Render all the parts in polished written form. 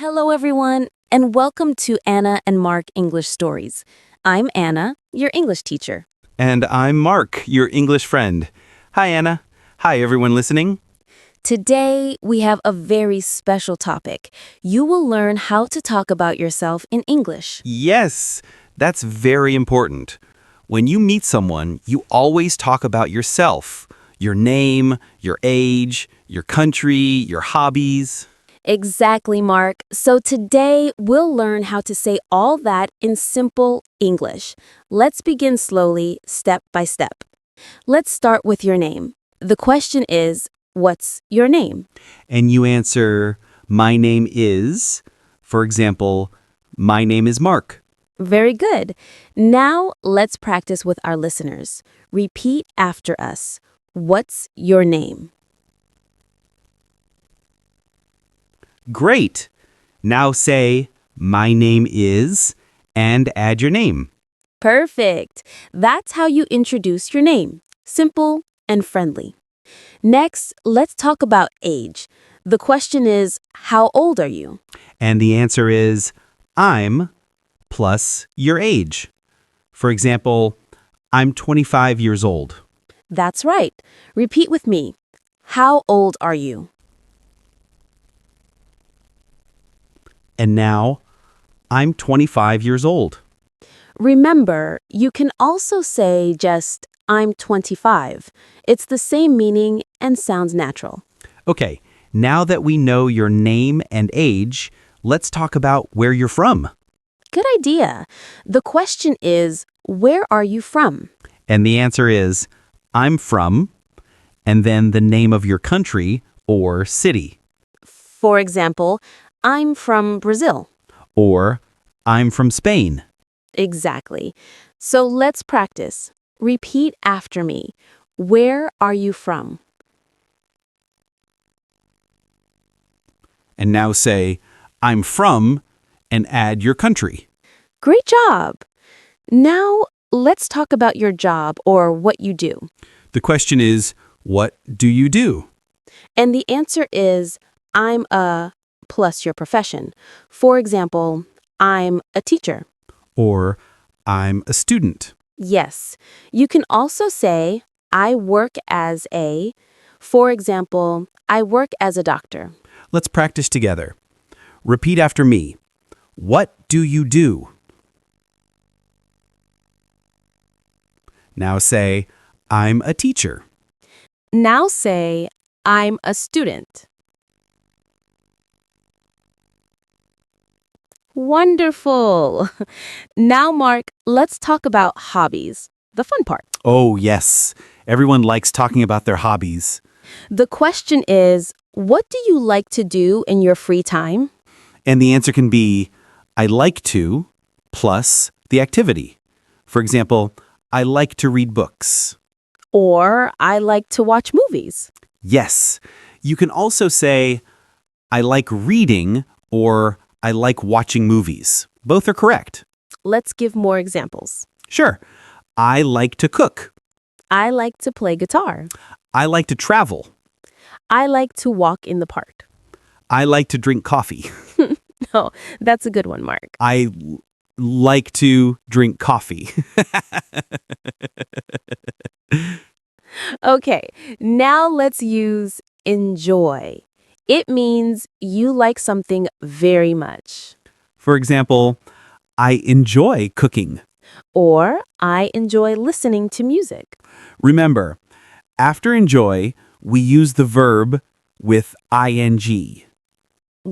Hello, everyone, and welcome to Anna and Mark English Stories. I'm Anna, your English teacher. And I'm Mark, your English friend. Hi, Anna. Hi, everyone listening. Today, we have a very special topic. You will learn how to talk about yourself in English. Yes, that's very important. When you meet someone, you always talk about yourself, your name, your age, your country, your hobbies. Exactly, Mark. So today, we'll learn how to say all that in simple English. Let's begin slowly, step by step. Let's start with your name. The question is, what's your name? And you answer, my name is, for example, my name is Mark. Very good. Now, let's practice with our listeners. Repeat after us. What's your name? Great. Now say, my name is, and add your name. Perfect. That's how you introduce your name. Simple and friendly. Next, let's talk about age. The question is, how old are you? And the answer is, I'm plus your age. For example, I'm 25 years old. That's right. Repeat with me. How old are you? And now, I'm 25 years old. Remember, you can also say just, I'm 25. It's the same meaning and sounds natural. Okay, now that we know your name and age, let's talk about where you're from. Good idea. The question is, where are you from? And the answer is, I'm from, and then the name of your country or city. For example, I'm from Brazil. Or, I'm from Spain. Exactly. So let's practice. Repeat after me. Where are you from? And now say, I'm from, and add your country. Great job. Now, let's talk about your job or what you do. The question is, what do you do? And the answer is, I'm a plus your profession. For example, I'm a teacher. Or, I'm a student. Yes. You can also say, I work as a, for example, I work as a doctor. Let's practice together. Repeat after me. What do you do? Now say, I'm a teacher. Now say, I'm a student. Wonderful. Now, Mark, let's talk about hobbies, the fun part. Oh, yes. Everyone likes talking about their hobbies. The question is, what do you like to do in your free time? And the answer can be, I like to, plus the activity. For example, I like to read books. Or I like to watch movies. Yes. You can also say, I like reading or I like watching movies. Both are correct. Let's give more examples. Sure. I like to cook. I like to play guitar. I like to travel. I like to walk in the park. I like to drink coffee. Oh, that's a good one, Mark. Like to drink coffee. Okay, now let's use enjoy. It means you like something very much. For example, I enjoy cooking. Or I enjoy listening to music. Remember, after enjoy, we use the verb with ing.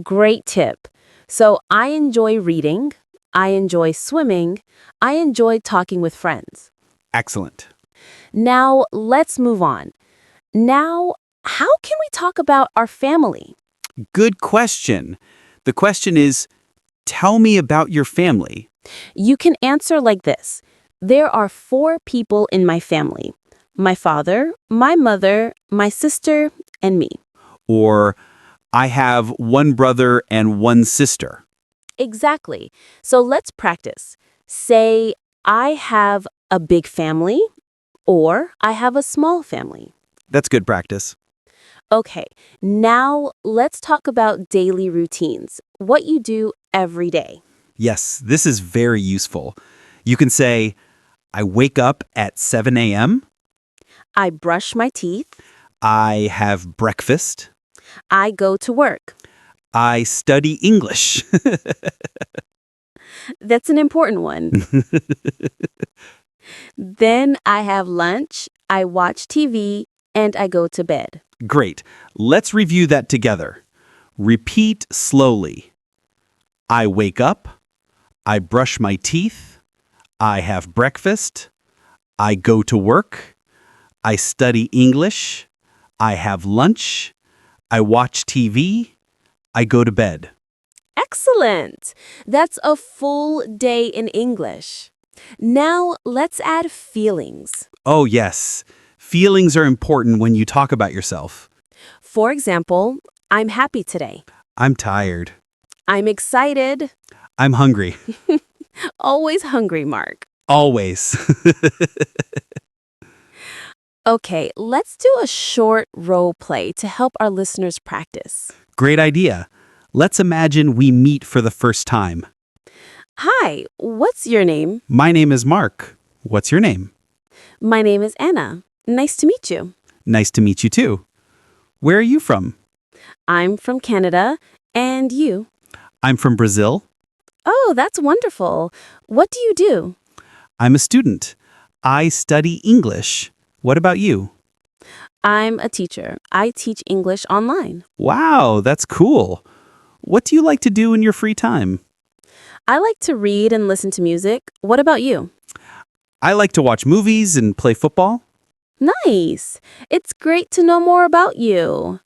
Great tip. So I enjoy reading, I enjoy swimming, I enjoy talking with friends. Excellent. Now let's move on. Now, how can we talk about our family? Good question. The question is, tell me about your family. You can answer like this. There are 4 people in my family. My father, my mother, my sister, and me. Or, I have one brother and one sister. Exactly. So let's practice. Say, I have a big family, or I have a small family. That's good practice. Okay, now let's talk about daily routines, what you do every day. Yes, this is very useful. You can say, I wake up at 7 a.m., I brush my teeth, I have breakfast, I go to work. I study English. That's an important one. Then I have lunch, I watch TV, and I go to bed. Great. Let's review that together. Repeat slowly. I wake up, I brush my teeth, I have breakfast, I go to work, I study English, I have lunch, I watch TV, I go to bed. Excellent! That's a full day in English. Now let's add feelings. Oh, yes. Feelings are important when you talk about yourself. For example, I'm happy today. I'm tired. I'm excited. I'm hungry. Always hungry, Mark. Always. Okay, let's do a short role play to help our listeners practice. Great idea. Let's imagine we meet for the first time. Hi, what's your name? My name is Mark. What's your name? My name is Anna. Nice to meet you. Nice to meet you too. Where are you from? I'm from Canada. And you? I'm from Brazil. Oh, that's wonderful. What do you do? I'm a student. I study English. What about you? I'm a teacher. I teach English online. Wow, that's cool. What do you like to do in your free time? I like to read and listen to music. What about you? I like to watch movies and play football. Nice. It's great to know more about you.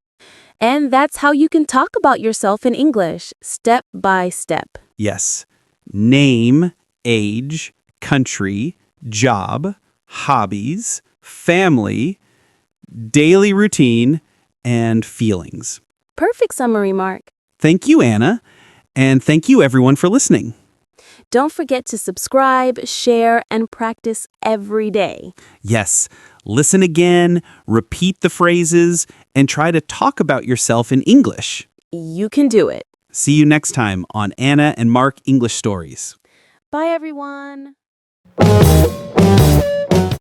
And that's how you can talk about yourself in English, step by step. Yes. Name, age, country, job, hobbies, family, daily routine, and feelings. Perfect summary, Mark. Thank you, Anna. And thank you, everyone, for listening. Don't forget to subscribe, share, and practice every day. Yes. Listen again, repeat the phrases, and try to talk about yourself in English. You can do it. See you next time on Anna and Mark English Stories. Bye, everyone.